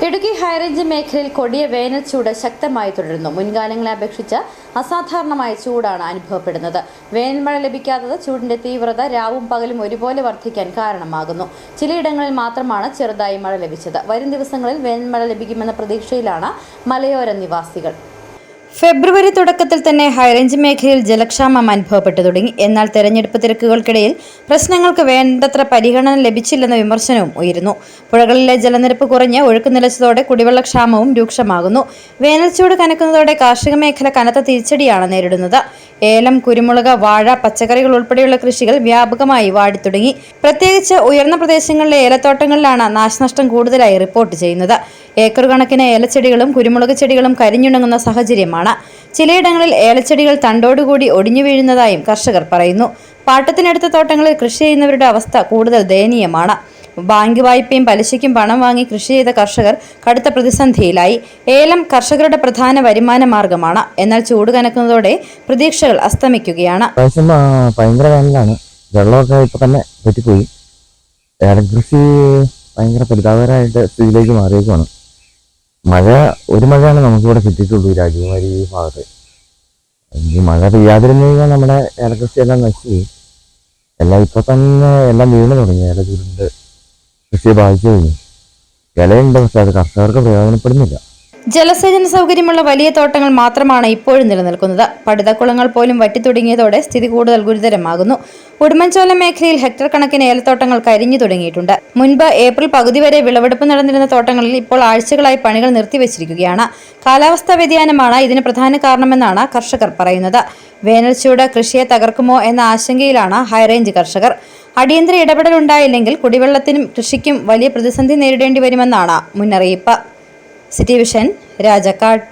Idukki high range മേഖലയിൽ കൊടിയ വേനൽ ചൂട് ശക്തമായി തുടരുന്നു. മുൻകാലങ്ങളെ അപേക്ഷിച്ച് അസാധാരണമായ ചൂടാണ് അനുഭവപ്പെടുന്നത്. വേനൽ മഴ ലഭിക്കാത്തത് ചൂടിന്റെ തീവ്രത രാവും പകലും ഒരുപോലെ വർദ്ധിക്കാൻ കാരണമാകുന്നു. ചിലയിടങ്ങളിൽ മാത്രമാണ് ചെറുതായി മഴ ലഭിച്ചത്. വരും ദിവസങ്ങളിൽ വേനൽ മഴ ലഭിക്കുമെന്ന പ്രതീക്ഷയിലാണ് മലയോര നിവാസികൾ. ഫെബ്രുവരി തുടക്കത്തിൽ തന്നെ ഹൈറേഞ്ച് മേഖലയിൽ ജലക്ഷാമം അനുഭവപ്പെട്ടു തുടങ്ങി. എന്നാൽ തെരഞ്ഞെടുപ്പ് തിരക്കുകൾക്കിടയിൽ പ്രശ്നങ്ങൾക്ക് വേണ്ടത്ര പരിഗണന ലഭിച്ചില്ലെന്ന വിമർശനവും ഉയരുന്നു. പുഴകളിലെ ജലനിരപ്പ് കുറഞ്ഞ് ഒഴുക്ക് നിലച്ചതോടെ കുടിവെള്ളക്ഷാമവും രൂക്ഷമാകുന്നു. വേനൽച്ചൂട് കനക്കുന്നതോടെ കാർഷിക മേഖല കനത്ത തിരിച്ചടിയാണ് നേരിടുന്നത്. ഏലം, കുരുമുളക്, വാഴ, പച്ചക്കറികൾ ഉൾപ്പെടെയുള്ള കൃഷികൾ വ്യാപകമായി വാടിത്തുടങ്ങി. പ്രത്യേകിച്ച് ഉയർന്ന പ്രദേശങ്ങളിലെ ഏലത്തോട്ടങ്ങളിലാണ് നാശനഷ്ടം കൂടുതലായി റിപ്പോർട്ട് ചെയ്യുന്നത്. ഏക്കർ കണക്കിന് ഏലച്ചെടികളും കുരുമുളക് ചെടികളും കരിഞ്ഞുണങ്ങുന്ന സാഹചര്യമാണ്. ചിലയിടങ്ങളിൽ ഏലച്ചെടികൾ തണ്ടോടുകൂടി ഒടിഞ്ഞു വീഴുന്നതായും കർഷകർ പറയുന്നു. പാട്ടത്തിനടുത്ത തോട്ടങ്ങളിൽ കൃഷി ചെയ്യുന്നവരുടെ അവസ്ഥ കൂടുതൽ ദയനീയമാണ്. ബാങ്ക് വായ്പയും പലിശയ്ക്കും പണം വാങ്ങി കൃഷി ചെയ്ത കർഷകർ കടുത്ത പ്രതിസന്ധിയിലായി. ഏലം കർഷകരുടെ പ്രധാന വരുമാന മാർഗമാണ്. എന്നാൽ ചൂട് കനക്കുന്നതോടെ പ്രതീക്ഷകൾ അസ്തമിക്കുകയാണ്. ഭയങ്കര വേനലാണ്. വെള്ളമൊക്കെ ഇപ്പൊ തന്നെ പറ്റിപ്പോയി. ഏലകൃഷി ഭയങ്കര പരിതാപകരമായിട്ട് സ്ഥിതിയിലേക്ക് മാറിയേക്കുവാണ്. ഒരു മഴയാണ് നമുക്കിവിടെ കിട്ടിയിട്ടുള്ളൂ രാജകുമാരി ഈ ഭാഗത്ത്. ഈ മഴ പെയ്യാതിരുന്നു കഴിഞ്ഞാൽ നമ്മുടെ ഏലകൃഷി എല്ലാം നശിച്ചു. എല്ലാം ഇപ്പൊ തന്നെ എല്ലാം വീണ് തുടങ്ങി. ഏല ചുരുണ്ട് കൃഷിയെ ബാധിച്ചു കഴിഞ്ഞു. വിലയുണ്ട്, പക്ഷെ അത് കർഷകർക്ക് പ്രയോജനപ്പെടുന്നില്ല. ജലസേചന സൗകര്യമുള്ള വലിയ തോട്ടങ്ങൾ മാത്രമാണ് ഇപ്പോഴും നിലനിൽക്കുന്നത്. പടുതക്കുളങ്ങൾ പോലും വറ്റിത്തുടങ്ങിയതോടെ സ്ഥിതി കൂടുതൽ ഗുരുതരമാകുന്നു. ഉടുമ്പൻചോല മേഖലയിൽ ഹെക്ടർ കണക്കിന് ഏലത്തോട്ടങ്ങൾ കരിഞ്ഞു തുടങ്ങിയിട്ടുണ്ട്. മുൻപ് ഏപ്രിൽ പകുതി വരെ വിളവെടുപ്പ് നടന്നിരുന്ന തോട്ടങ്ങളിൽ ഇപ്പോൾ ആഴ്ചകളായി പണികൾ നിർത്തിവച്ചിരിക്കുകയാണ്. കാലാവസ്ഥാ വ്യതിയാനമാണ് ഇതിന് പ്രധാന കാരണമെന്നാണ് കർഷകർ പറയുന്നത്. വേനൽച്ചൂട് കൃഷിയെ തകർക്കുമോ എന്ന ആശങ്കയിലാണ് ഹൈറേഞ്ച് കർഷകർ. അടിയന്തര ഇടപെടൽ ഉണ്ടായില്ലെങ്കിൽ കുടിവെള്ളത്തിനും കൃഷിക്കും വലിയ പ്രതിസന്ധി നേരിടേണ്ടി വരുമെന്നാണ് മുന്നറിയിപ്പ്. City vision, Rajakkad.